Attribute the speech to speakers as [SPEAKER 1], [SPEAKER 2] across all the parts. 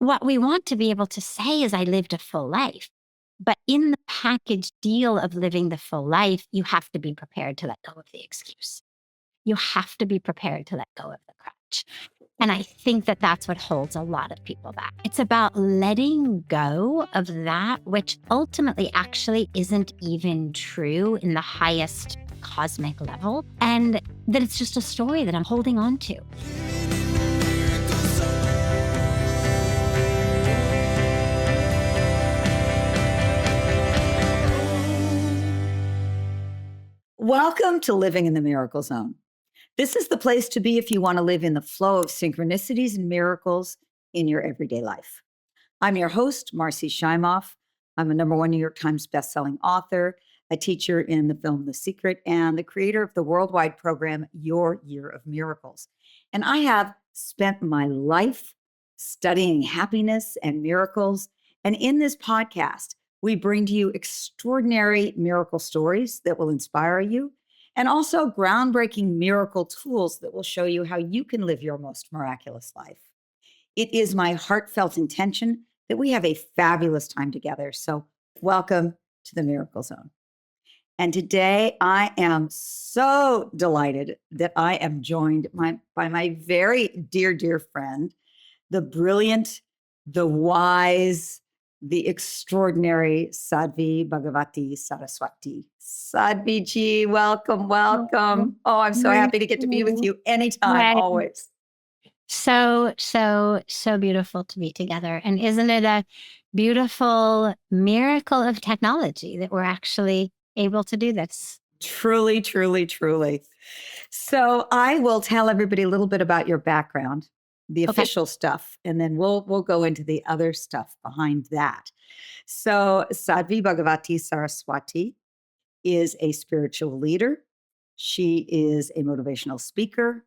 [SPEAKER 1] what we want to be able to say is, I lived a full life. But in the package deal of living the full life, you have to be prepared to let go of the excuse. You have to be prepared to let go of the crutch. And I think that that's what holds a lot of people back. It's about letting go of that, which ultimately actually isn't even true in the highest cosmic level. And that it's just a story that I'm holding on to.
[SPEAKER 2] Welcome to Living in the Miracle Zone. This is the place to be if you want to live in the flow of synchronicities and miracles in your everyday life. I'm your host, Marci Shimoff. I'm a #1 New York Times bestselling author, a teacher in the film The Secret, and the creator of the worldwide program, Your Year of Miracles. And I have spent my life studying happiness and miracles. And in this podcast, we bring to you extraordinary miracle stories that will inspire you, and also groundbreaking miracle tools that will show you how you can live your most miraculous life. It is my heartfelt intention that we have a fabulous time together. So welcome to the Miracle Zone. And today I am so delighted that I am joined by my very dear, dear friend, the brilliant, the wise, the extraordinary Sadhvi Bhagawati Saraswati. Sadhvi ji, welcome, welcome. Oh, I'm so happy to get to be with you anytime, always.
[SPEAKER 1] So beautiful to be together. And isn't it a beautiful miracle of technology that we're actually able to do this?
[SPEAKER 2] Truly, truly, truly. So I will tell everybody a little bit about your background, the official stuff, and then we'll go into the other stuff behind that. So Sadhvi Bhagawati Saraswati is a spiritual leader. She is a motivational speaker,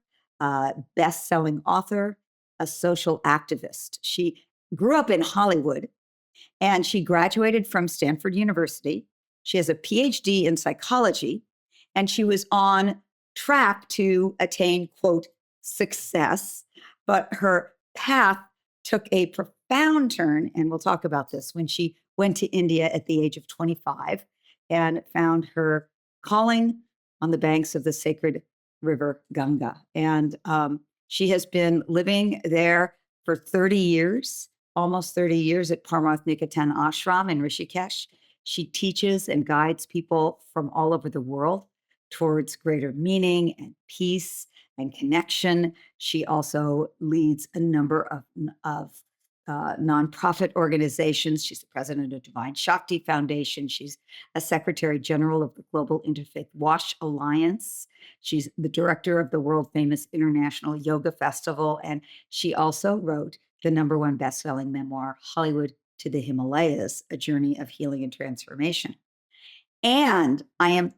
[SPEAKER 2] best-selling author, a social activist. She grew up in Hollywood and she graduated from Stanford University. She has a PhD in psychology, and she was on track to attain, quote, success. But her path took a profound turn, and we'll talk about this, when she went to India at the age of 25 and found her calling on the banks of the sacred river Ganga. And she has been living there for 30 years, almost 30 years at Paramath Niketan Ashram in Rishikesh. She teaches and guides people from all over the world towards greater meaning and peace and connection. She also leads a number of nonprofit organizations. She's the president of Divine Shakti Foundation. She's a secretary general of the Global Interfaith Wash Alliance. She's the director of the world famous International Yoga Festival. And she also wrote the #1 best-selling memoir, Hollywood to the Himalayas, A Journey of Healing and Transformation. And I am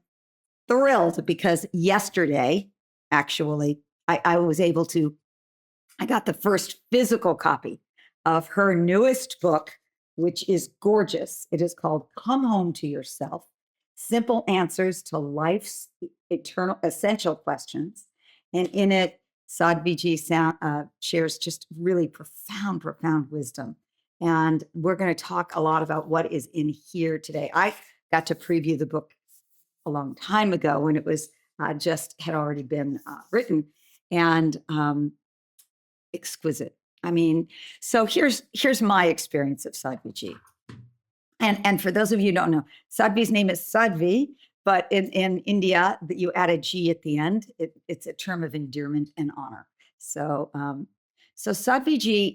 [SPEAKER 2] thrilled because yesterday, actually, I got the first physical copy of her newest book, which is gorgeous. It is called Come Home to Yourself, Simple Answers to Life's Eternal Essential Questions. And in it, Sadhvi ji shares just really profound, profound wisdom. And we're going to talk a lot about what is in here today. I got to preview the book a long time ago when it was just had already been written, and exquisite. I mean, so here's my experience of Sadhvi ji. And for those of you who don't know, Sadhvi's name is Sadhvi, but in India, you add a G at the end. It's a term of endearment and honor. So Sadhvi ji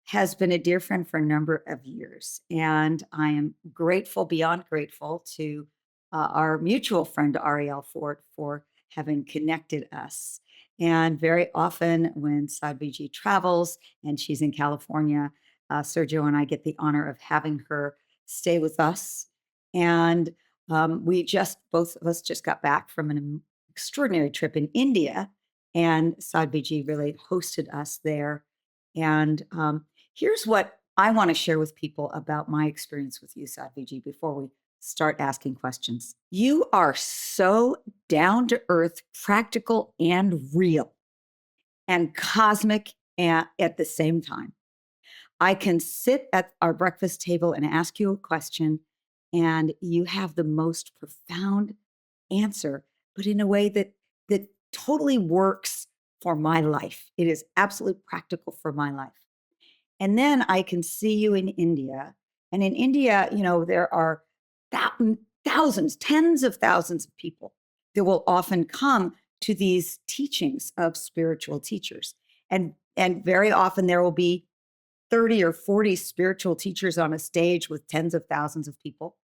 [SPEAKER 2] has been a dear friend for a number of years, and I am grateful, beyond grateful, to our mutual friend Ariel Fort for having connected us. And very often when Sadhvi ji travels and she's in California, Sergio and I get the honor of having her stay with us. And both of us just got back from an extraordinary trip in India, and Sadhvi ji really hosted us there. And here's what I want to share with people about my experience with you, Sadhvi ji, before we start asking questions. You are so down to earth, practical, and real, and cosmic at the same time. I can sit at our breakfast table and ask you a question, and you have the most profound answer, but in a way that totally works for my life. It is absolutely practical for my life. And then I can see you in India. And in India, there are thousands, tens of thousands of people that will often come to these teachings of spiritual teachers. And very often there will be 30 or 40 spiritual teachers on a stage with tens of thousands of people.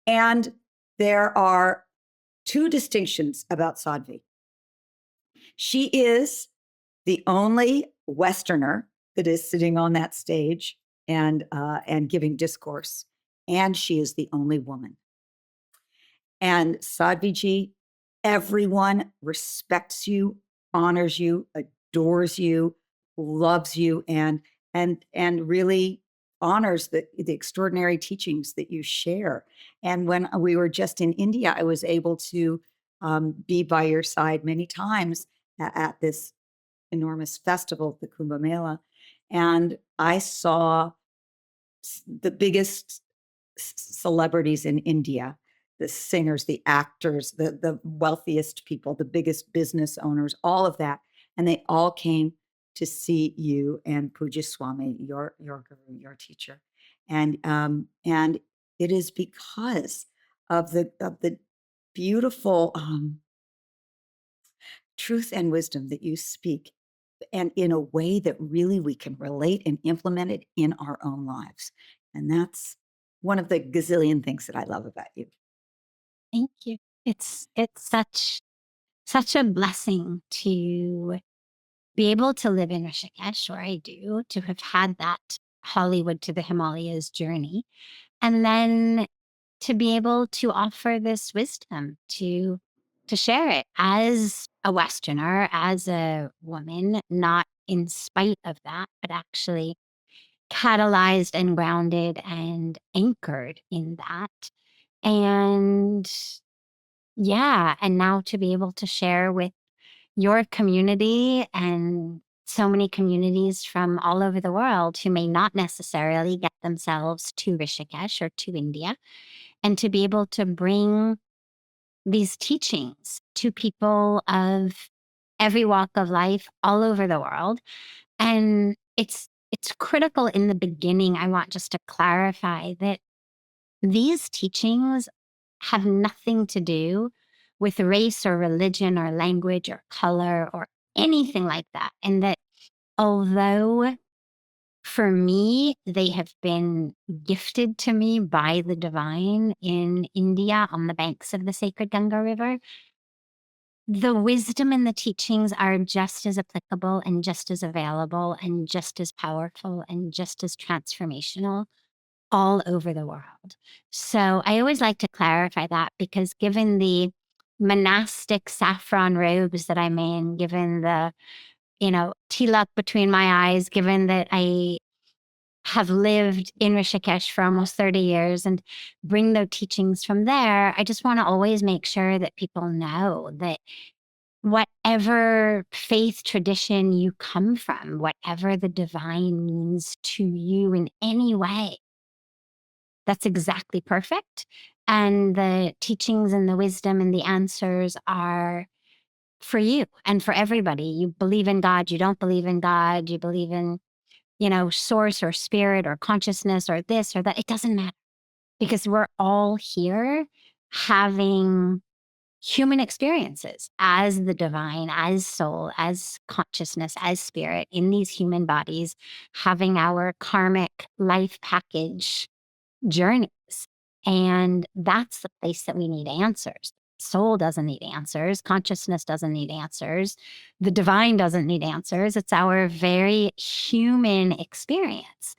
[SPEAKER 2] And there are two distinctions about Sadhvi. She is the only Westerner that is sitting on that stage and giving discourse, and she is the only woman. And Sadhviji, everyone respects you, honors you, adores you, loves you, and really honors the extraordinary teachings that you share. And when we were just in India, I was able to be by your side many times at this enormous festival, the Kumbh Mela, and I saw the biggest celebrities in India, the singers, the actors, the wealthiest people, the biggest business owners, all of that. And they all came to see you and Puja Swami, your guru, your teacher. And it is because of the beautiful truth and wisdom that you speak, and in a way that really we can relate and implement it in our own lives. And that's one of the gazillion things that I love about you.
[SPEAKER 1] Thank you. It's such a blessing to be able to live in Rishikesh, where I do, to have had that Hollywood to the Himalayas journey, and then to be able to offer this wisdom to share it as a Westerner, as a woman, not in spite of that, but actually catalyzed and grounded and anchored in that. And yeah, and now to be able to share with your community and so many communities from all over the world who may not necessarily get themselves to Rishikesh or to India, and to be able to bring these teachings to people of every walk of life all over the world. And it's critical in the beginning. I want just to clarify that these teachings have nothing to do with race or religion or language or color or anything like that. And that although for me, they have been gifted to me by the divine in India on the banks of the sacred Ganga River, the wisdom and the teachings are just as applicable and just as available and just as powerful and just as transformational all over the world. So I always like to clarify that, because given the monastic saffron robes that I'm in, given the, tilak between my eyes, given that I have lived in Rishikesh for almost 30 years and bring the teachings from there, I just want to always make sure that people know that whatever faith tradition you come from, whatever the divine means to you in any way, that's exactly perfect. And the teachings and the wisdom and the answers are for you and for everybody. You believe in God, you don't believe in God, you believe in, source or spirit or consciousness or this or that. It doesn't matter, because we're all here having human experiences as the divine, as soul, as consciousness, as spirit in these human bodies, having our karmic life package journeys. And that's the place that we need answers. Soul doesn't need answers. Consciousness doesn't need answers. The divine doesn't need answers. It's our very human experience.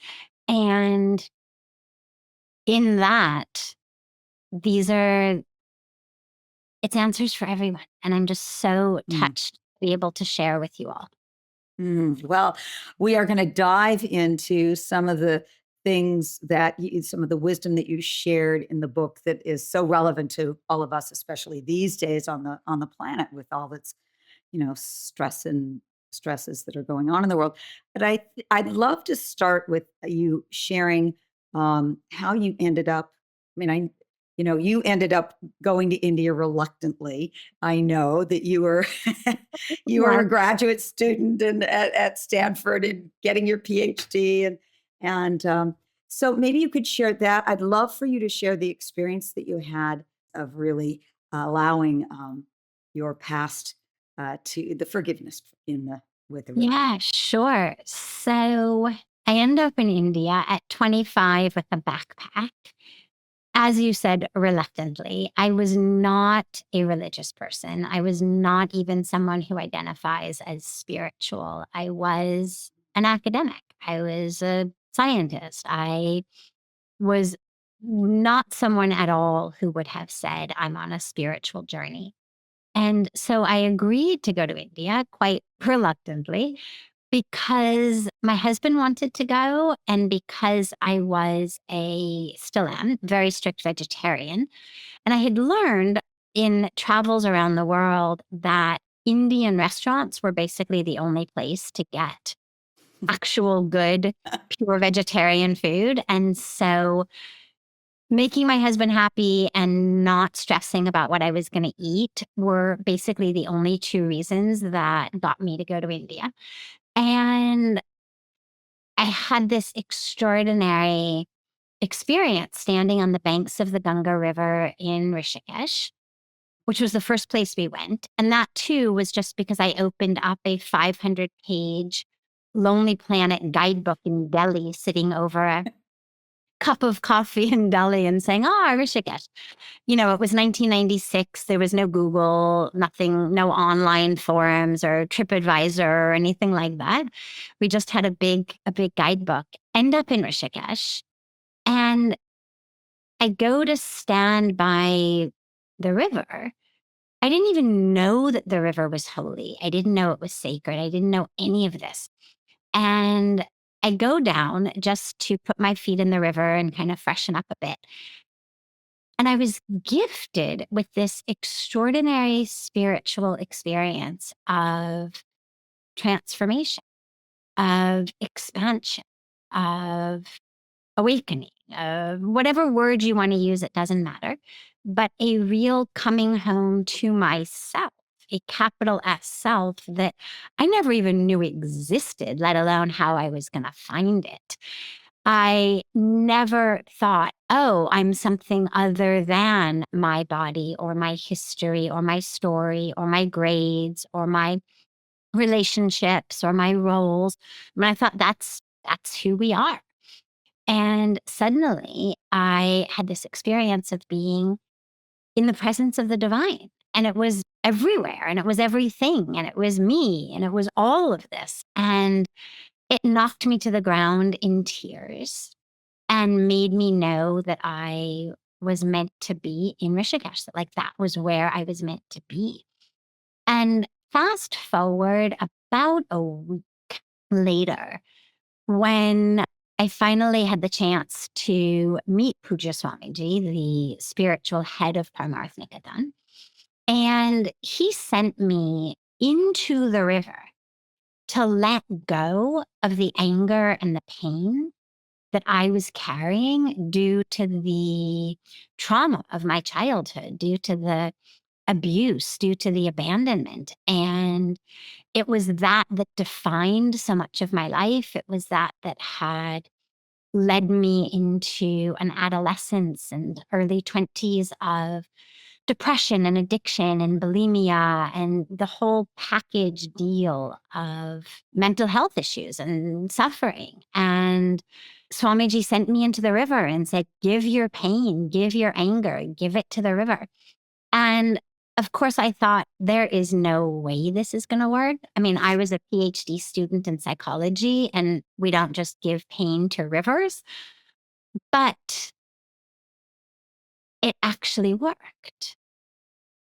[SPEAKER 1] And in that, these are, it's answers for everyone. And I'm just so touched to be able to share with you all.
[SPEAKER 2] Well, we are going to dive into some of the things some of the wisdom that you shared in the book that is so relevant to all of us, especially these days on the planet with all that's, stress and stresses that are going on in the world. But I'd love to start with you sharing how you ended up. I mean, you ended up going to India reluctantly. I know that you were you were
[SPEAKER 1] Yeah.
[SPEAKER 2] a graduate student and at Stanford and getting your PhD and so maybe you could share that. I'd love for you to share the experience that you had of really allowing your past to the forgiveness in the with the river.
[SPEAKER 1] Yeah, sure. So I ended up in India at 25 with a backpack. As you said, reluctantly. I was not a religious person. I was not even someone who identifies as spiritual. I was an academic. I was a scientist. I was not someone at all who would have said, I'm on a spiritual journey. And so I agreed to go to India quite reluctantly because my husband wanted to go and because I was still am, very strict vegetarian. And I had learned in travels around the world that Indian restaurants were basically the only place to get actual good, pure vegetarian food. And so making my husband happy and not stressing about what I was going to eat were basically the only two reasons that got me to go to India. And I had this extraordinary experience standing on the banks of the Ganga River in Rishikesh, which was the first place we went. And that too was just because I opened up a 500-page Lonely Planet guidebook in Delhi, sitting over a cup of coffee in Delhi and saying, Rishikesh. It was 1996. There was no Google, nothing, no online forums or TripAdvisor or anything like that. We just had a big guidebook. End up in Rishikesh, and I go to stand by the river. I didn't even know that the river was holy. I didn't know it was sacred. I didn't know any of this. And I go down just to put my feet in the river and kind of freshen up a bit. And I was gifted with this extraordinary spiritual experience of transformation, of expansion, of awakening, whatever word you want to use, it doesn't matter, but a real coming home to myself, a capital S self that I never even knew existed, let alone how I was going to find it. I never thought, I'm something other than my body or my history or my story or my grades or my relationships or my roles. I thought that's who we are. And suddenly I had this experience of being in the presence of the divine. And it was everywhere and it was everything and it was me and it was all of this. And it knocked me to the ground in tears and made me know that I was meant to be in Rishikesh, that like that was where I was meant to be. And fast forward about a week later, when I finally had the chance to meet Puja Swamiji, the spiritual head of Parmarth Niketan, and he sent me into the river to let go of the anger and the pain that I was carrying due to the trauma of my childhood, due to the abuse, due to the abandonment. And it was that defined so much of my life. It was that had led me into an adolescence and early 20s of depression and addiction and bulimia and the whole package deal of mental health issues and suffering. And Swamiji sent me into the river and said, give your pain, give your anger, give it to the river. And of course, I thought there is no way this is going to work. I mean, I was a PhD student in psychology, and we don't just give pain to rivers, but it actually worked.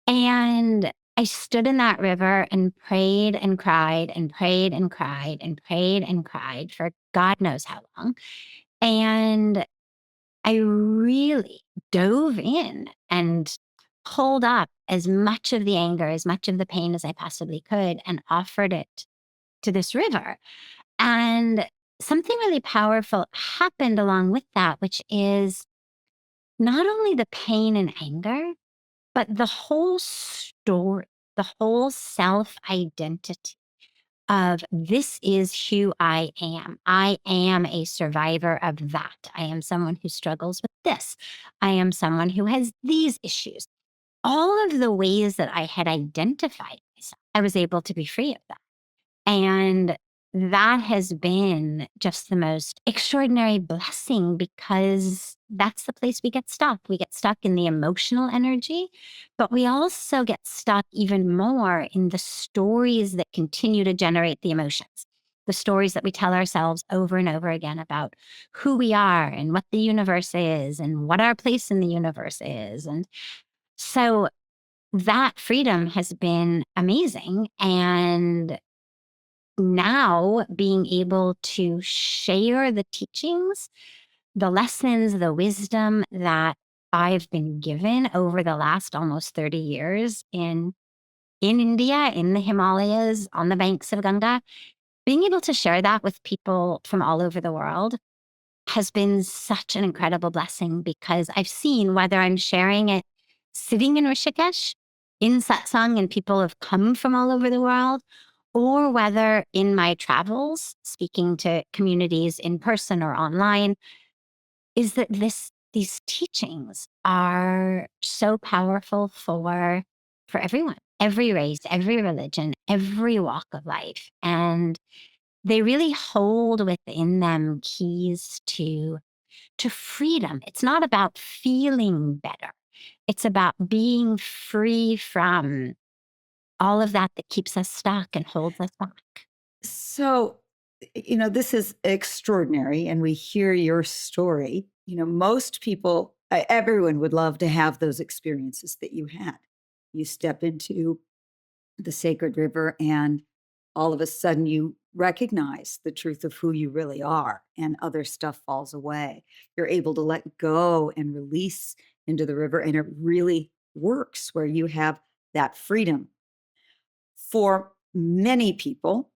[SPEAKER 1] And I stood in that river and prayed and cried and prayed and cried and prayed and cried for God knows how long. And I really dove in and pulled up as much of the anger, as much of the pain as I possibly could and offered it to this river. And something really powerful happened along with that, which is not only the pain and anger, but the whole story, the whole self identity of this is who I am. I am a survivor of that. I am someone who struggles with this. I am someone who has these issues. All of the ways that I had identified myself, I was able to be free of that. And that has been just the most extraordinary blessing because that's the place we get stuck. We get stuck in the emotional energy, but we also get stuck even more in the stories that continue to generate the emotions. The stories that we tell ourselves over and over again about who we are and what the universe is and what our place in the universe is. And so that freedom has been amazing. And now being able to share the teachings, the lessons, the wisdom that I've been given over the last almost 30 years in India, in the Himalayas, on the banks of Ganga, being able to share that with people from all over the world has been such an incredible blessing because I've seen whether I'm sharing it sitting in Rishikesh in satsang and people have come from all over the world, or whether in my travels, speaking to communities in person or online, is that these teachings are so powerful for everyone, every race, every religion, every walk of life. And they really hold within them keys to freedom. It's not about feeling better. It's about being free from all of that that keeps us stuck and holds us back.
[SPEAKER 2] So, this is extraordinary, and we hear your story. Most people, everyone would love to have those experiences that you had. You step into the sacred river, and all of a sudden you recognize the truth of who you really are, and other stuff falls away. You're able to let go and release into the river, and it really works where you have that freedom. For many people,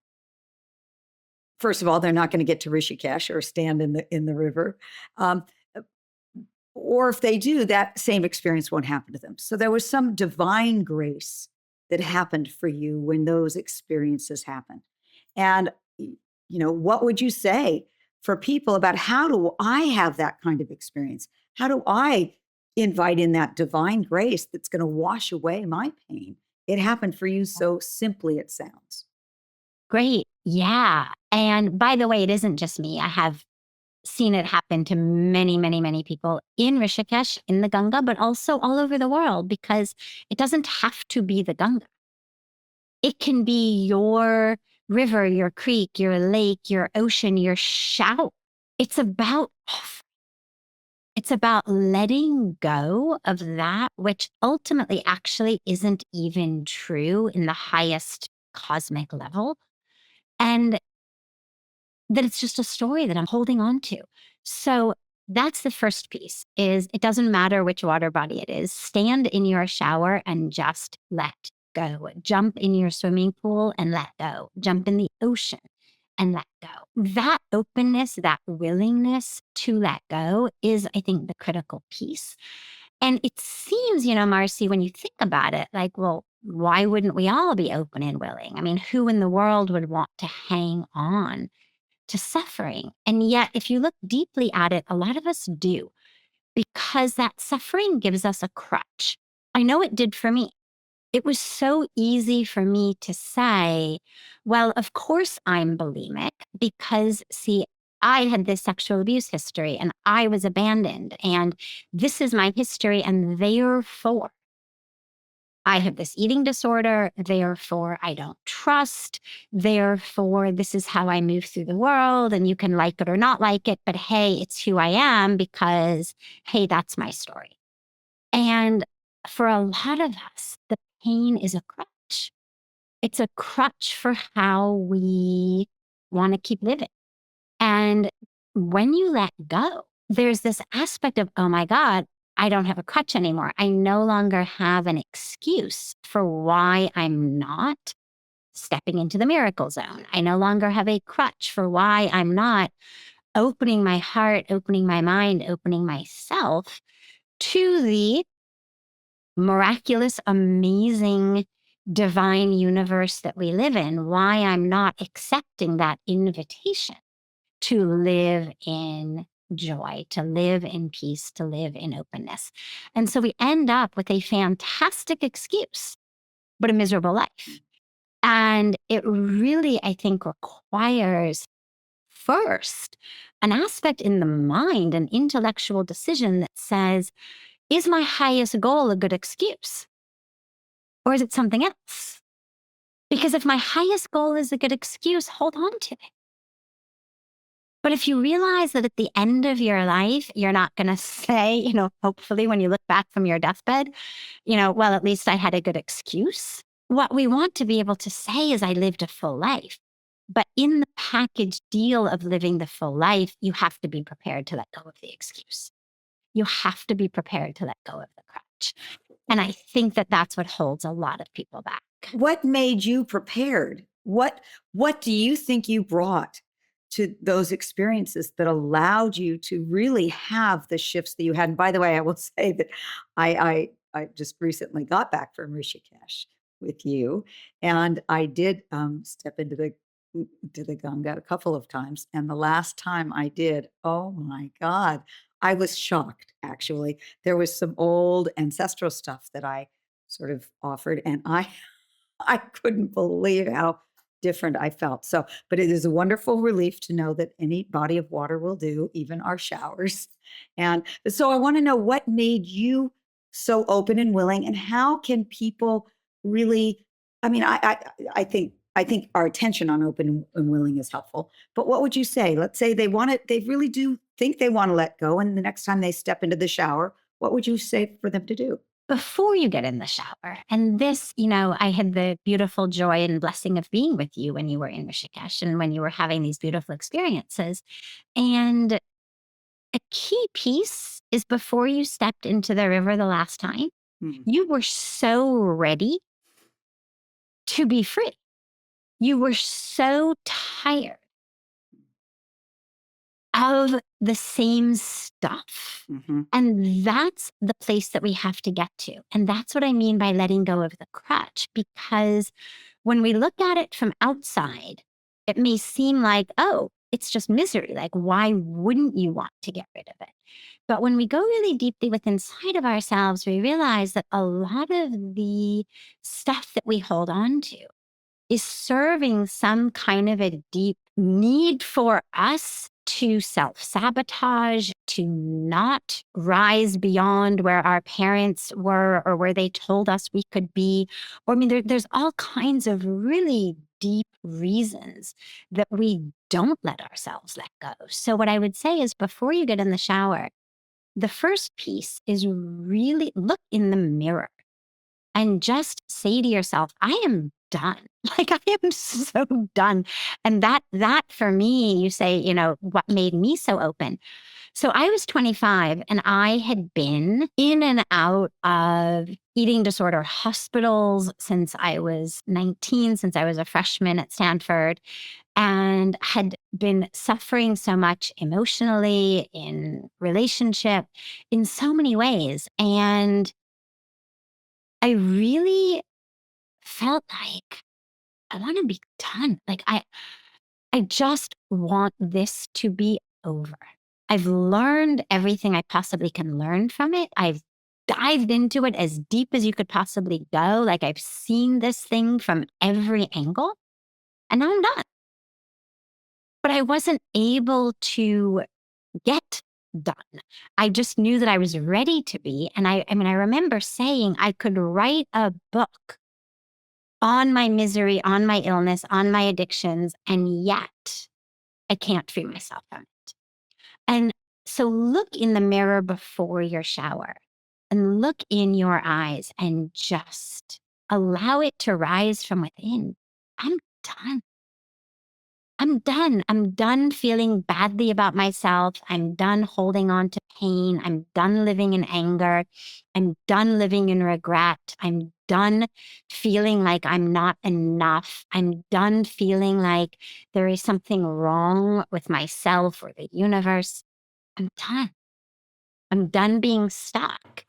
[SPEAKER 2] first of all, they're not going to get to Rishikesh or stand in the river. Um, or if they do, that same experience won't happen to them. So there was some divine grace that happened for you when those experiences happened. And, what would you say for people about how do I have that kind of experience? How do I invite in that divine grace that's going to wash away my pain? It happened for you so simply, it sounds.
[SPEAKER 1] Great. Yeah. And by the way, it isn't just me. I have seen it happen to many, many, many people in Rishikesh, in the Ganga, but also all over the world because it doesn't have to be the Ganga. It can be your river, your creek, your lake, your ocean, your shower. It's about it's about letting go of that, which ultimately actually isn't even true in the highest cosmic level. And that it's just a story that I'm holding on to. So that's the first piece is it doesn't matter which water body it is. Stand in your shower and just let go. Jump in your swimming pool and let go. Jump in the ocean and let go. That openness, that willingness to let go is, I think, the critical piece. And it seems, Marci, when you think about it, like, well, why wouldn't we all be open and willing? I mean, who in the world would want to hang on to suffering? And yet, if you look deeply at it, a lot of us do because that suffering gives us a crutch. I know it did for me. It was so easy for me to say, well, of course I'm bulimic because, see, I had this sexual abuse history and I was abandoned, and this is my history. And therefore, I have this eating disorder. Therefore, I don't trust. Therefore, this is how I move through the world. And you can like it or not like it, but hey, it's who I am because, hey, that's my story. And for a lot of us, the pain is a crutch. It's a crutch for how we want to keep living. And when you let go, there's this aspect of, oh my God, I don't have a crutch anymore. I no longer have an excuse for why I'm not stepping into the miracle zone. I no longer have a crutch for why I'm not opening my heart, opening my mind, opening myself to the miraculous, amazing, divine universe that we live in, why I'm not accepting that invitation to live in joy, to live in peace, to live in openness. And so we end up with a fantastic excuse, but a miserable life. And it really, I think, requires first an aspect in the mind, an intellectual decision that says, is my highest goal a good excuse? Or is it something else? Because if my highest goal is a good excuse, hold on to it. But if you realize that at the end of your life, you're not going to say, hopefully when you look back from your deathbed, well, at least I had a good excuse. What we want to be able to say is I lived a full life. But in the package deal of living the full life, you have to be prepared to let go of the excuse. You have to be prepared to let go of the crutch. And I think that that's what holds a lot of people back.
[SPEAKER 2] What made you prepared? What do you think you brought to those experiences that allowed you to really have the shifts that you had? And by the way, I will say that I just recently got back from Rishikesh with you, and I did step into the Ganga a couple of times. And the last time I did, oh my God, I was shocked. Actually, there was some old ancestral stuff that I sort of offered, and I couldn't believe how different I felt. So, but it is a wonderful relief to know that any body of water will do, even our showers. And so I want to know what made you so open and willing, and how can people really, I mean, I think our attention on open and willing is helpful. But what would you say? Let's say they want it, they really do think they want to let go. And the next time they step into the shower, what would you say for them to do?
[SPEAKER 1] Before you get in the shower. And this, I had the beautiful joy and blessing of being with you when you were in Rishikesh and when you were having these beautiful experiences. And a key piece is before you stepped into the river the last time, you were so ready to be free. You were so tired of the same stuff. And that's the place that we have to get to. And that's what I mean by letting go of the crutch, because when we look at it from outside, it may seem like, oh, it's just misery. Like, why wouldn't you want to get rid of it? But when we go really deeply within inside of ourselves, we realize that a lot of the stuff that we hold on to is serving some kind of a deep need for us to self-sabotage, to not rise beyond where our parents were or where they told us we could be. Or, I mean, there's all kinds of really deep reasons that we don't let ourselves let go. So what I would say is before you get in the shower, the first piece is really look in the mirror and just say to yourself, I am done. Like, I am so done. And that for me, you say, what made me so open. So I was 25 and I had been in and out of eating disorder hospitals since I was 19, since I was a freshman at Stanford, and had been suffering so much emotionally, in relationship, in so many ways. And I really felt like I want to be done. Like I just want this to be over. I've learned everything I possibly can learn from it. I've dived into it as deep as you could possibly go. Like, I've seen this thing from every angle, and now I'm done. But I wasn't able to get done. I just knew that I was ready to be. And I mean, I remember saying I could write a book on my misery, on my illness, on my addictions, and yet I can't free myself from it. And so look in the mirror before your shower and look in your eyes and just allow it to rise from within. I'm done. I'm done. I'm done feeling badly about myself. I'm done holding on to pain. I'm done living in anger. I'm done living in regret. I'm done feeling like I'm not enough. I'm done feeling like there is something wrong with myself or the universe. I'm done. I'm done being stuck.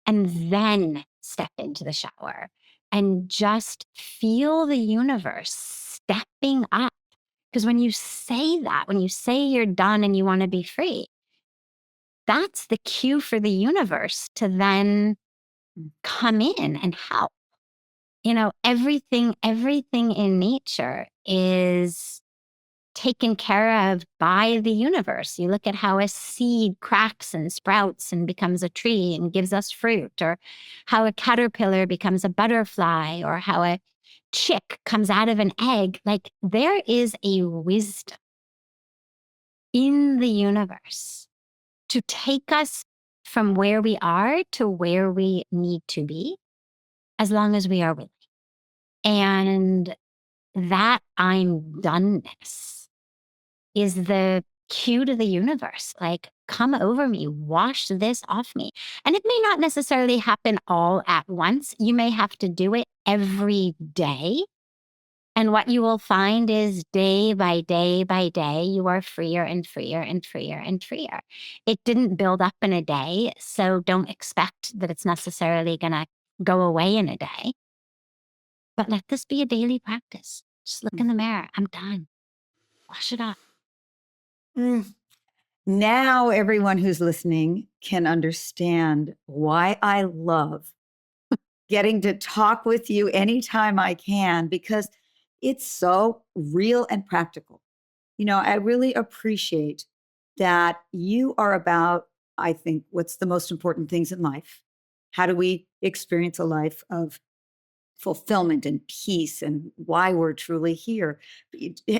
[SPEAKER 1] And then step into the shower and just feel the universe stepping up. Because when you say that, when you say you're done and you want to be free, that's the cue for the universe to then come in and help. Everything in nature is taken care of by the universe. You look at how a seed cracks and sprouts and becomes a tree and gives us fruit, or how a caterpillar becomes a butterfly, or how a chick comes out of an egg. Like, there is a wisdom in the universe to take us from where we are to where we need to be, as long as we are willing. And that I'm doneness is the cue to the universe. Like, come over me, wash this off me. And it may not necessarily happen all at once. You may have to do it every day. And what you will find is day by day by day, you are freer and freer and freer and freer. It didn't build up in a day, so don't expect that it's necessarily going to go away in a day. But let this be a daily practice. Just look in the mirror. I'm done. Wash it off.
[SPEAKER 2] Now, everyone who's listening can understand why I love getting to talk with you anytime I can, because it's so real and practical. I really appreciate that you are about, I think, what's the most important things in life. How do we experience a life of fulfillment and peace, and why we're truly here?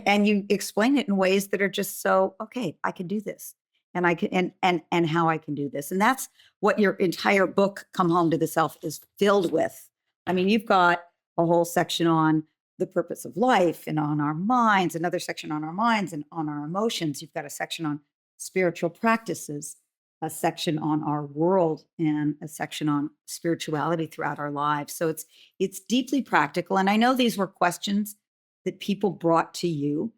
[SPEAKER 2] And you explain it in ways that are just so, okay, I can do this. And I can, and how I can do this. And that's what your entire book, Come Home to the Self, is filled with. I mean, you've got a whole section on the purpose of life and on our minds, another section on our minds and on our emotions. You've got a section on spiritual practices, a section on our world, and a section on spirituality throughout our lives. So it's deeply practical. And I know these were questions that people brought to you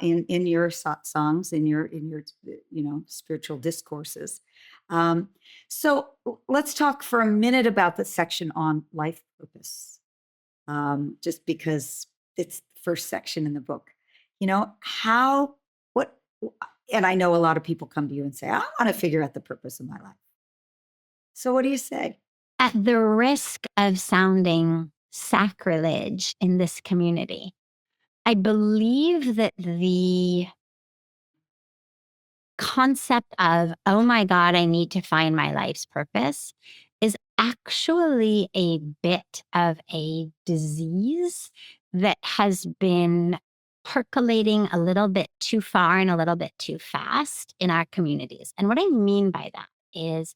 [SPEAKER 2] in your songs, in your spiritual discourses. So let's talk for a minute about the section on life purpose, just because it's the first section in the book. And I know a lot of people come to you and say, I want to figure out the purpose of my life. So what do you say?
[SPEAKER 1] At the risk of sounding sacrilege in this community, I believe that the concept of, oh my God, I need to find my life's purpose, is actually a bit of a disease that has been percolating a little bit too far and a little bit too fast in our communities. And what I mean by that is,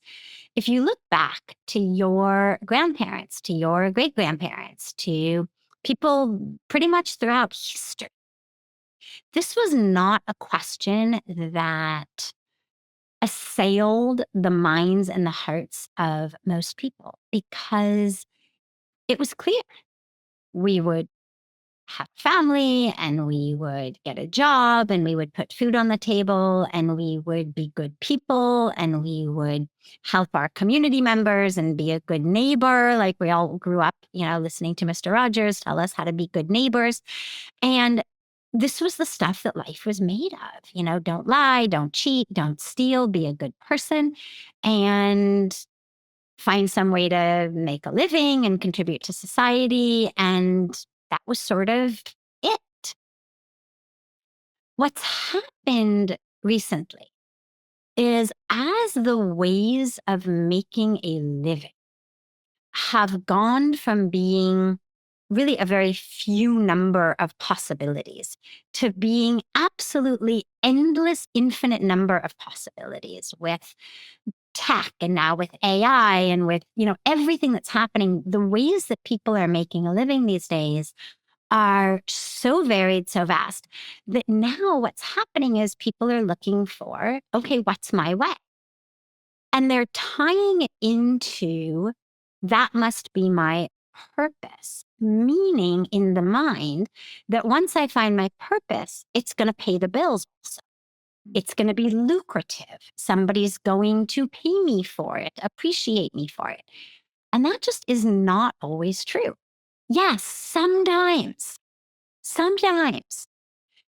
[SPEAKER 1] if you look back to your grandparents, to your great grandparents, to people pretty much throughout history, this was not a question that assailed the minds and the hearts of most people, because it was clear we would have family and we would get a job and we would put food on the table and we would be good people and we would help our community members and be a good neighbor. Like, we all grew up, listening to Mr. Rogers tell us how to be good neighbors. And this was the stuff that life was made of. Don't lie, don't cheat, don't steal, be a good person, and find some way to make a living and contribute to society. And that was sort of it. What's happened recently is, as the ways of making a living have gone from being really a very few number of possibilities to being absolutely endless, infinite number of possibilities with tech and now with AI and with, everything that's happening, the ways that people are making a living these days are so varied, so vast, that now what's happening is people are looking for, okay, what's my way? And they're tying it into that must be my purpose, meaning in the mind that once I find my purpose, it's going to pay the bills. It's going to be lucrative. Somebody's going to pay me for it, appreciate me for it. And that just is not always true. Yes, sometimes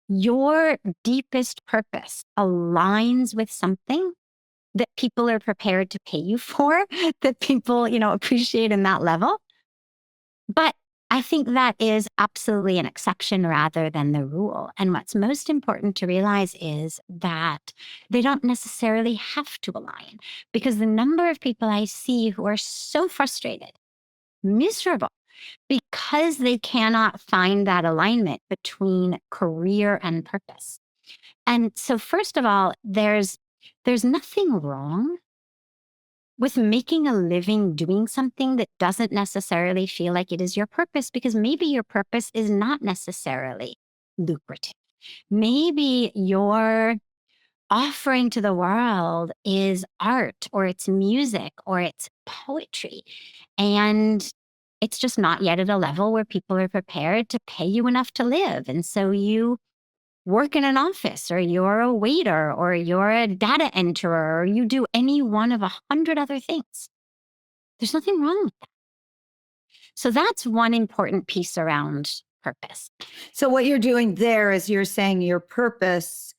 [SPEAKER 1] your deepest purpose aligns with something that people are prepared to pay you for, that people, appreciate in that level. But I think that is absolutely an exception rather than the rule. And what's most important to realize is that they don't necessarily have to align, because the number of people I see who are so frustrated, miserable, because they cannot find that alignment between career and purpose. And so first of all, there's nothing wrong with making a living doing something that doesn't necessarily feel like it is your purpose, because maybe your purpose is not necessarily lucrative. Maybe your offering to the world is art, or it's music, or it's poetry. And it's just not yet at a level where people are prepared to pay you enough to live. And so you work in an office, or you're a waiter, or you're a data enterer, or you do any one of 100 other things. There's nothing wrong with that. So that's one important piece around purpose.
[SPEAKER 2] So what you're doing there is you're saying your purpose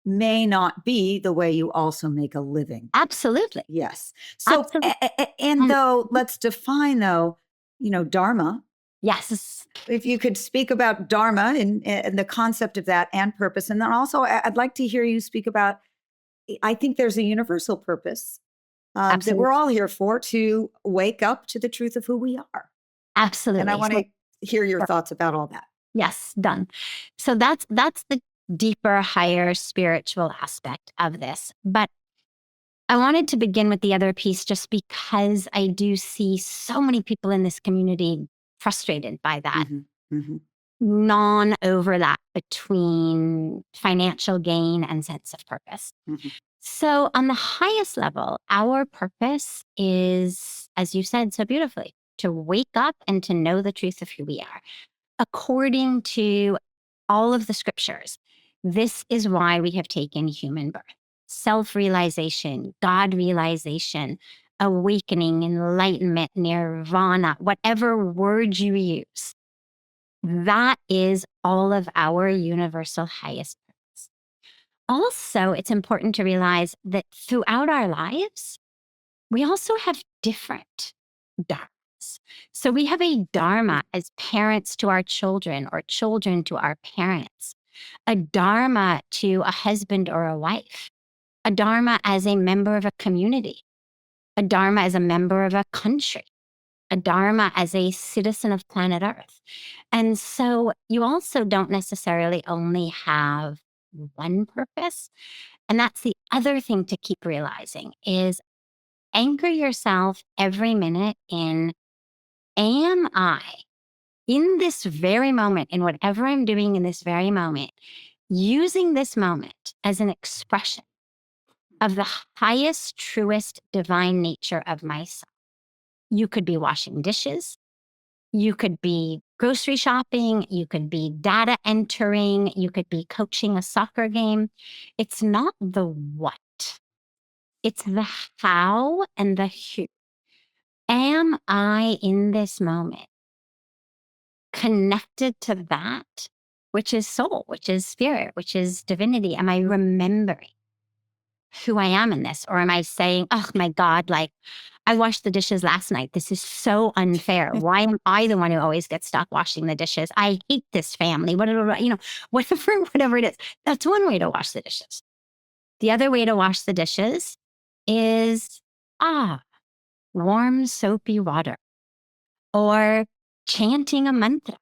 [SPEAKER 2] may not be the way you also make a living.
[SPEAKER 1] Absolutely.
[SPEAKER 2] Yes. So,
[SPEAKER 1] Absolutely.
[SPEAKER 2] and though, let's define though, Dharma.
[SPEAKER 1] Yes.
[SPEAKER 2] If you could speak about Dharma and the concept of that and purpose. And then also, I'd like to hear you speak about, I think there's a universal purpose that
[SPEAKER 1] Absolutely.
[SPEAKER 2] we're all here for, to wake up to the truth of who we are.
[SPEAKER 1] Absolutely.
[SPEAKER 2] And I want to hear your thoughts about all that.
[SPEAKER 1] Yes, done. So that's the deeper, higher spiritual aspect of this. But I wanted to begin with the other piece just because I do see so many people in this community frustrated by that non-overlap between financial gain and sense of purpose. So on the highest level, our purpose is, as you said so beautifully, to wake up and to know the truth of who we are. According to all of the scriptures, this is why we have taken human birth. Self-realization, God realization, awakening, enlightenment, nirvana, whatever word you use. That is all of our universal highest purpose. Also, it's important to realize that throughout our lives, we also have different dharmas. So we have a dharma as parents to our children, or children to our parents, a dharma to a husband or a wife, a dharma as a member of a community, a dharma as a member of a country, a dharma as a citizen of planet Earth. And so you also don't necessarily only have one purpose. And that's the other thing to keep realizing is anchor yourself every minute in, am I in this very moment, in whatever I'm doing in this very moment, using this moment as an expression of the highest, truest divine nature of myself? You could be washing dishes. You could be grocery shopping. You could be data entering. You could be coaching a soccer game. It's not the what. It's the how and the who. Am I in this moment connected to that, which is soul, which is spirit, which is divinity? Am I remembering who I am in this? Or am I saying, oh my God, like I washed the dishes last night. This is so unfair. Why am I the one who always gets stuck washing the dishes? I hate this family. Whatever it is. That's one way to wash the dishes. The other way to wash the dishes is, warm, soapy water, or chanting a mantra.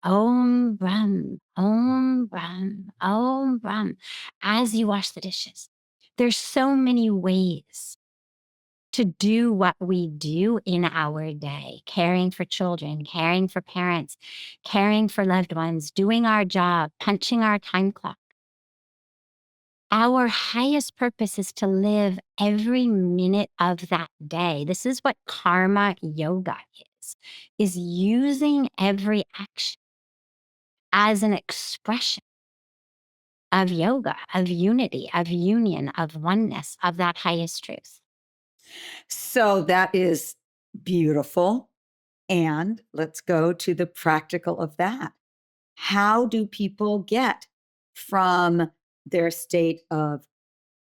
[SPEAKER 1] Om Ram, Om Ram, Om Ram, as you wash the dishes. There's so many ways to do what we do in our day, caring for children, caring for parents, caring for loved ones, doing our job, punching our time clock. Our highest purpose is to live every minute of that day. This is what karma yoga is using every action as an expression of yoga, of unity, of union, of oneness, of that highest truth.
[SPEAKER 2] So that is beautiful. And let's go to the practical of that. How do people get from their state of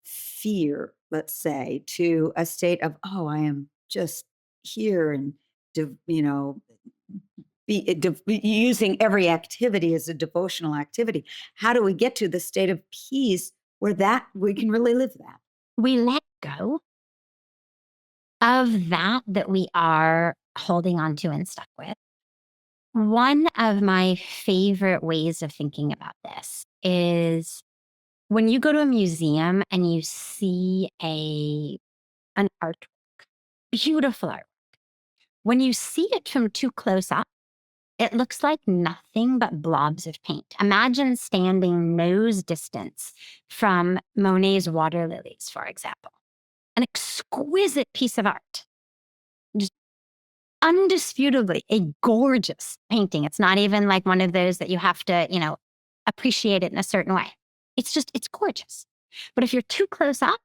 [SPEAKER 2] fear, let's say, to a state of, oh, I am just here and, using every activity as a devotional activity? How do we get to the state of peace where that we can really live that?
[SPEAKER 1] We let go of that we are holding on to and stuck with. One of my favorite ways of thinking about this is when you go to a museum and you see an artwork, beautiful art. When you see it from too close up, it looks like nothing but blobs of paint. Imagine standing nose distance from Monet's water lilies, for example. An exquisite piece of art. Just undisputably a gorgeous painting. It's not even like one of those that you have to, appreciate it in a certain way. It's gorgeous. But if you're too close up,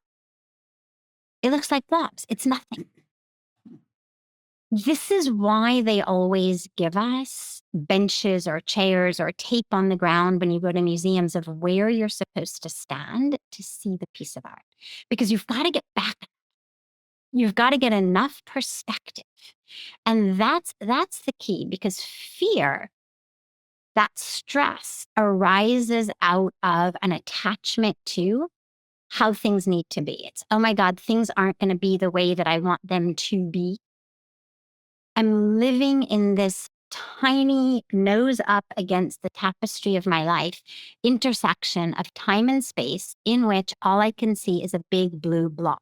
[SPEAKER 1] it looks like blobs. It's nothing. This is why they always give us benches or chairs or tape on the ground when you go to museums of where you're supposed to stand to see the piece of art. Because you've got to get back. You've got to get enough perspective. And that's the key, because fear, that stress, arises out of an attachment to how things need to be. It's, oh my God, things aren't going to be the way that I want them to be. I'm living in this tiny nose up against the tapestry of my life intersection of time and space in which all I can see is a big blue blob.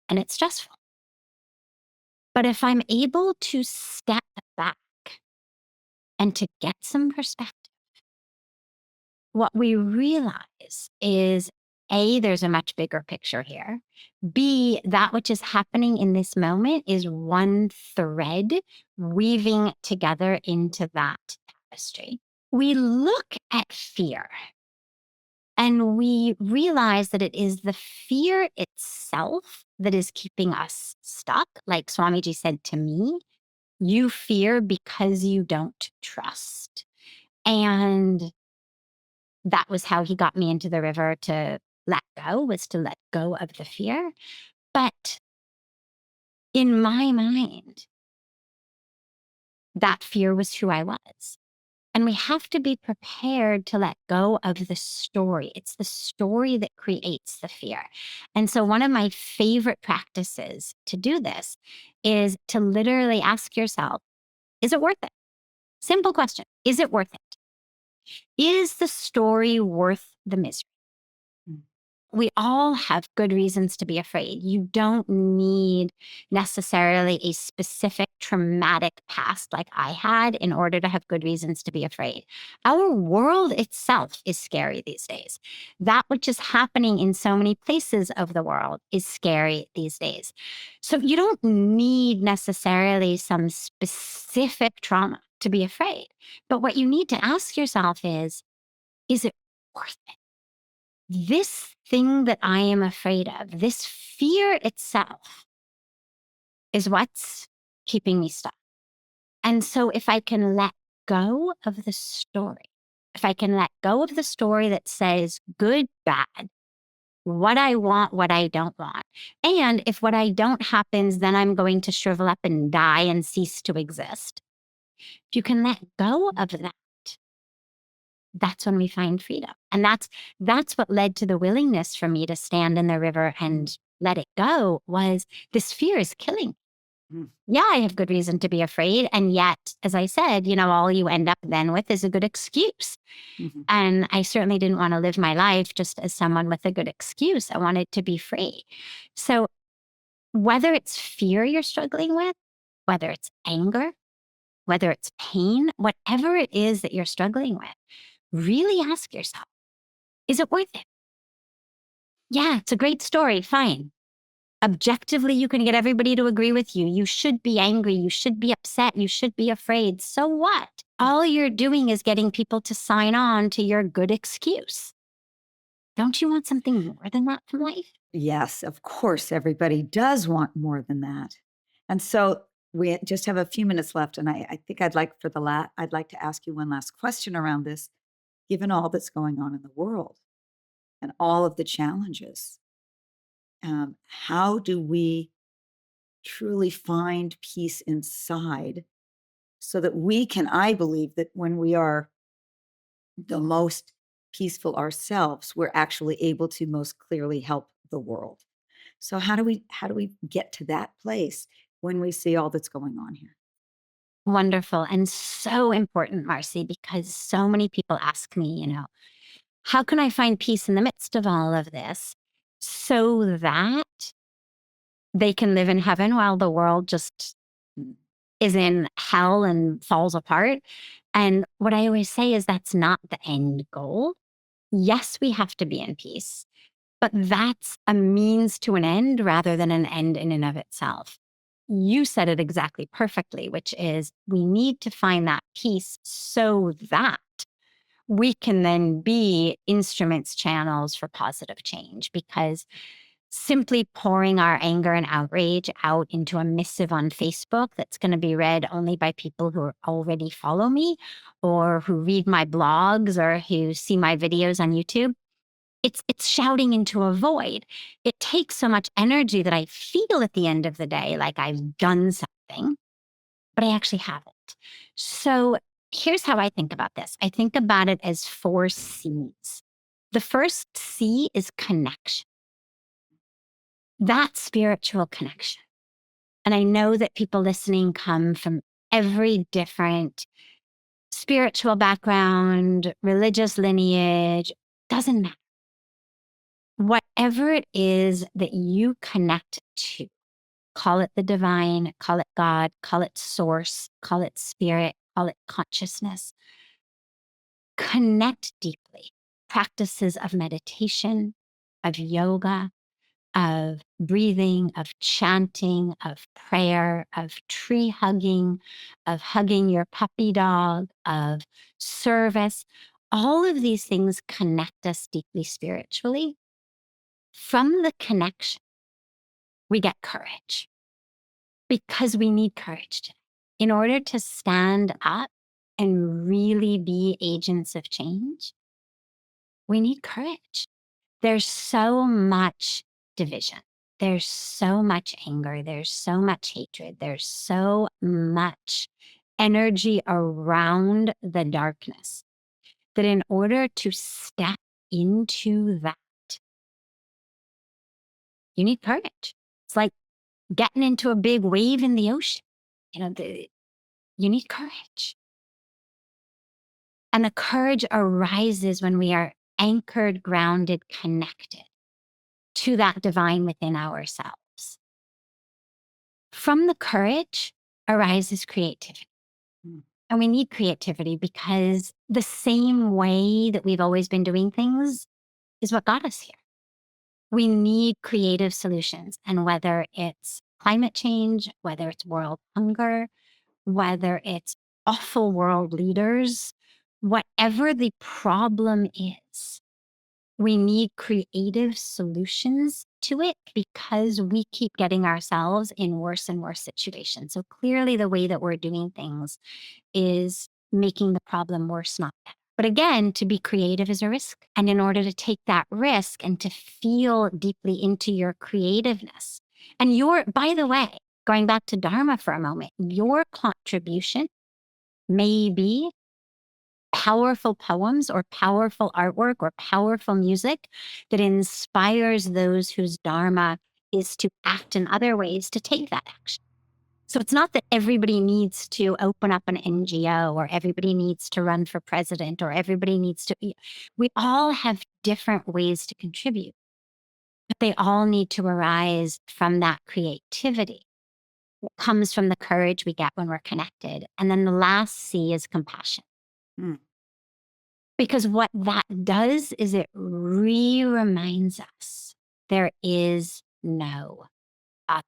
[SPEAKER 1] And it's stressful. But if I'm able to step back and to get some perspective, what we realize is A, there's a much bigger picture here. B, that which is happening in this moment is one thread weaving together into that tapestry. We look at fear and we realize that it is the fear itself that is keeping us stuck. Like Swamiji said to me, you fear because you don't trust. And that was how he got me into the river to let go, was to let go of the fear. But in my mind, that fear was who I was. And we have to be prepared to let go of the story. It's the story that creates the fear. And so one of my favorite practices to do this is to literally ask yourself, is it worth it? Simple question. Is it worth it? Is the story worth the misery? We all have good reasons to be afraid. You don't need necessarily a specific traumatic past like I had in order to have good reasons to be afraid. Our world itself is scary these days. That which is happening in so many places of the world is scary these days. So you don't need necessarily some specific trauma to be afraid. But what you need to ask yourself is it worth it? This thing that I am afraid of, this fear itself, is what's keeping me stuck. And so if I can let go of the story, if I can let go of the story that says good, bad, what I want, what I don't want, and if what I don't happens, then I'm going to shrivel up and die and cease to exist. If you can let go of that, that's when we find freedom. And that's what led to the willingness for me to stand in the river and let it go, was this fear is killing me. Yeah, I have good reason to be afraid. And yet, as I said, all you end up then with is a good excuse. Mm-hmm. And I certainly didn't want to live my life just as someone with a good excuse. I wanted to be free. So Whether it's fear you're struggling with, whether it's anger, whether it's pain, whatever it is that you're struggling with, really ask yourself, is it worth it? Yeah, it's a great story. Fine. Objectively, you can get everybody to agree with you. You should be angry. You should be upset. You should be afraid. So what? All you're doing is getting people to sign on to your good excuse. Don't you want something more than that from life?
[SPEAKER 2] Yes, of course, everybody does want more than that. And so we just have a few minutes left, and I think I'd like to ask you one last question around this, given all that's going on in the world and all of the challenges. How do we truly find peace inside so that we can, I believe that when we are the most peaceful ourselves, we're actually able to most clearly help the world. So how do we get to that place when we see all that's going on here?
[SPEAKER 1] Wonderful and so important, Marci, because so many people ask me, how can I find peace in the midst of all of this so that they can live in heaven while the world just is in hell and falls apart? And what I always say is that's not the end goal. Yes, we have to be in peace, but that's a means to an end rather than an end in and of itself. You said it exactly perfectly, which is we need to find that peace so that we can then be instruments, channels for positive change, because simply pouring our anger and outrage out into a missive on Facebook that's going to be read only by people who already follow me or who read my blogs or who see my videos on YouTube, it's shouting into a void. It takes so much energy that I feel at the end of the day like I've done something, but I actually haven't. So here's how I think about this. I think about it as 4 C's. The first C is connection. That spiritual connection. And I know that people listening come from every different spiritual background, religious lineage, doesn't matter. Whatever it is that you connect to, call it the divine, call it God, call it source, call it spirit, call it consciousness, connect deeply. Practices of meditation, of yoga, of breathing, of chanting, of prayer, of tree hugging, of hugging your puppy dog, of service. All of these things connect us deeply spiritually. From the connection, we get courage because we need courage today. In order to stand up and really be agents of change, we need courage. There's so much division. There's so much anger. There's so much hatred. There's so much energy around the darkness that in order to step into that, you need courage. It's like getting into a big wave in the ocean. You need courage. And the courage arises when we are anchored, grounded, connected to that divine within ourselves. From the courage arises creativity.
[SPEAKER 2] Mm.
[SPEAKER 1] And we need creativity because the same way that we've always been doing things is what got us here. We need creative solutions. And whether it's climate change, whether it's world hunger, whether it's awful world leaders, whatever the problem is, we need creative solutions to it because we keep getting ourselves in worse and worse situations. So clearly, the way that we're doing things is making the problem worse, not better. But again, to be creative is a risk. And in order to take that risk and to feel deeply into your creativeness, and by the way, going back to Dharma for a moment, your contribution may be powerful poems or powerful artwork or powerful music that inspires those whose Dharma is to act in other ways to take that action. So it's not that everybody needs to open up an NGO or everybody needs to run for president or everybody needs to, we all have different ways to contribute. they all need to arise from that creativity. It comes from the courage we get when we're connected. And then the last C is compassion.
[SPEAKER 2] Mm.
[SPEAKER 1] Because what that does is it reminds us there is no other.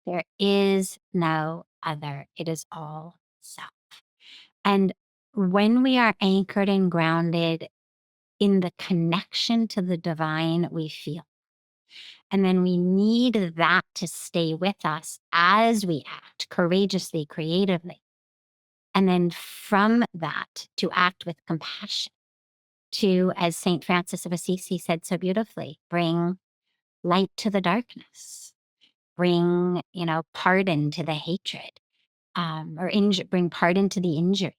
[SPEAKER 1] There is no other. It is all self. And when we are anchored and grounded in the connection to the divine, we feel. And then we need that to stay with us as we act courageously, creatively. And then from that, to act with compassion, to, as St. Francis of Assisi said so beautifully, bring light to the darkness, bring, pardon to the hatred, or bring pardon to the injury,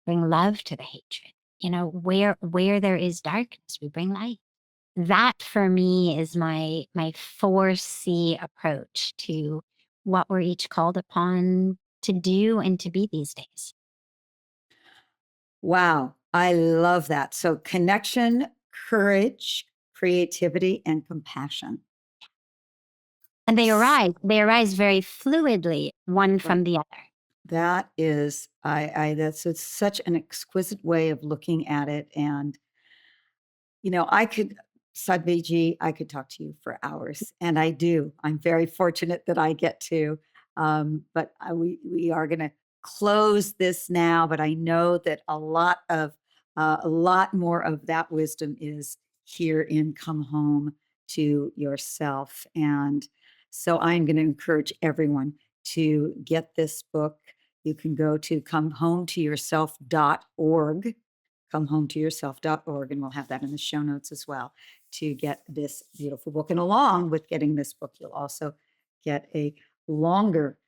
[SPEAKER 1] bring love to the hatred. Where there is darkness, we bring light. That for me is my 4C approach to what we're each called upon to do and to be these days.
[SPEAKER 2] Wow. I love that. So connection, courage, creativity, and compassion.
[SPEAKER 1] And they arise very fluidly, one
[SPEAKER 2] Right.
[SPEAKER 1] from the other.
[SPEAKER 2] That is, it's such an exquisite way of looking at it. And, I could, Sadhvi, I could talk to you for hours, and I do. I'm very fortunate that I get to. But we are going to close this now. But I know that a lot more of that wisdom is here in Come Home to Yourself. And so I'm going to encourage everyone to get this book. You can go to comehometoyourself.org, comehometoyourself.org, and we'll have that in the show notes as well, to get this beautiful book. And along with getting this book, you'll also get a longer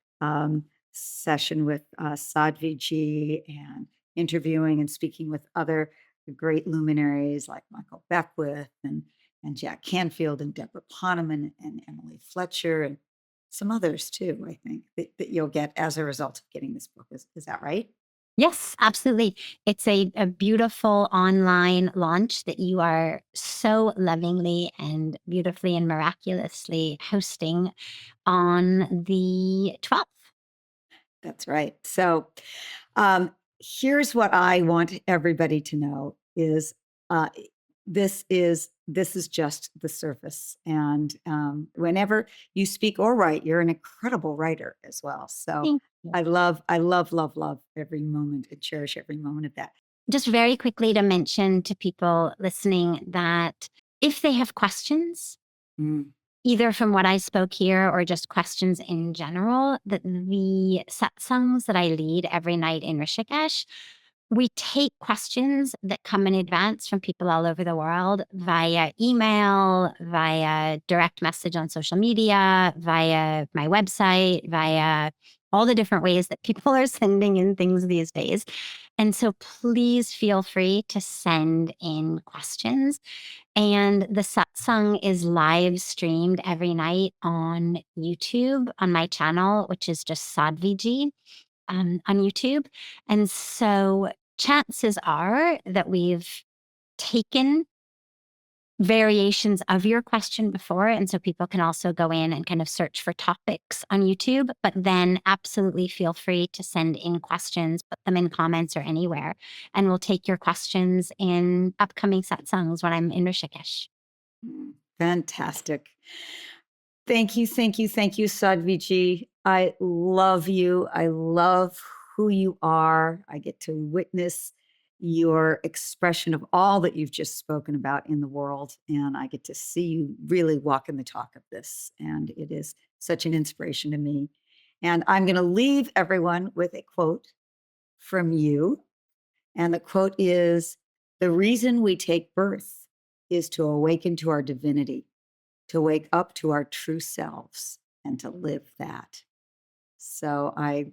[SPEAKER 2] session with Sadhvi Ji, and interviewing and speaking with other great luminaries like Michael Beckwith and Jack Canfield and Deborah Poneman and Emily Fletcher and some others too, I think, that you'll get as a result of getting this book. Is that right?
[SPEAKER 1] Yes, absolutely. It's a beautiful online launch that you are so lovingly and beautifully and miraculously hosting on the 12th.
[SPEAKER 2] That's right. So here's what I want everybody to know is uh, this is just the surface. And whenever you speak or write, you're an incredible writer as well. So
[SPEAKER 1] Thank you.
[SPEAKER 2] I love every moment and cherish every moment of that.
[SPEAKER 1] Just very quickly to mention to people listening that if they have questions,
[SPEAKER 2] Mm.
[SPEAKER 1] either from what I spoke here or just questions in general, that the satsangs that I lead every night in Rishikesh, we take questions that come in advance from people all over the world via email, via direct message on social media, via my website, via all the different ways that people are sending in things these days. And so please feel free to send in questions. And the satsang is live streamed every night on YouTube on my channel, which is just Sadhvi on YouTube. And so chances are that we've taken variations of your question before. And so people can also go in and kind of search for topics on YouTube, but then absolutely feel free to send in questions, put them in comments or anywhere. And we'll take your questions in upcoming satsangs when I'm in Rishikesh.
[SPEAKER 2] Fantastic. Thank you, Sadhvi Ji. I love you. I love who you are. I get to witness your expression of all that you've just spoken about in the world. And I get to see you really walking the talk of this. And it is such an inspiration to me. And I'm going to leave everyone with a quote from you. And the quote is, "The reason we take birth is to awaken to our divinity, to wake up to our true selves, and to live that." So I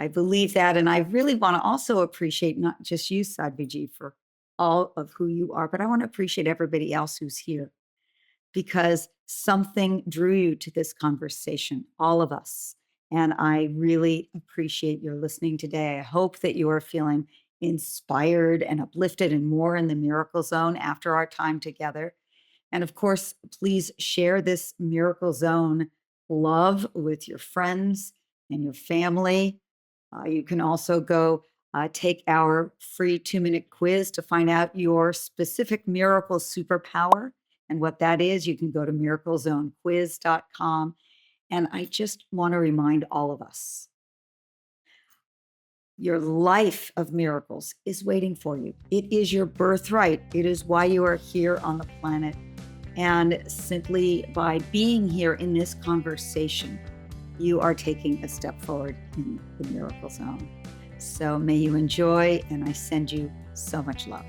[SPEAKER 2] believe that. And I really want to also appreciate not just you, Sadhvi, for all of who you are, but I want to appreciate everybody else who's here, because something drew you to this conversation, all of us. And I really appreciate your listening today. I hope that you are feeling inspired and uplifted and more in the miracle zone after our time together. And of course, please share this Miracle Zone love with your friends and your family. You can also go take our free 2-minute quiz to find out your specific miracle superpower and what that is. You can go to miraclezonequiz.com. And I just want to remind all of us, your life of miracles is waiting for you. It is your birthright. It is why you are here on the planet. And simply by being here in this conversation, you are taking a step forward in the Miracle Zone. So may you enjoy, and I send you so much love.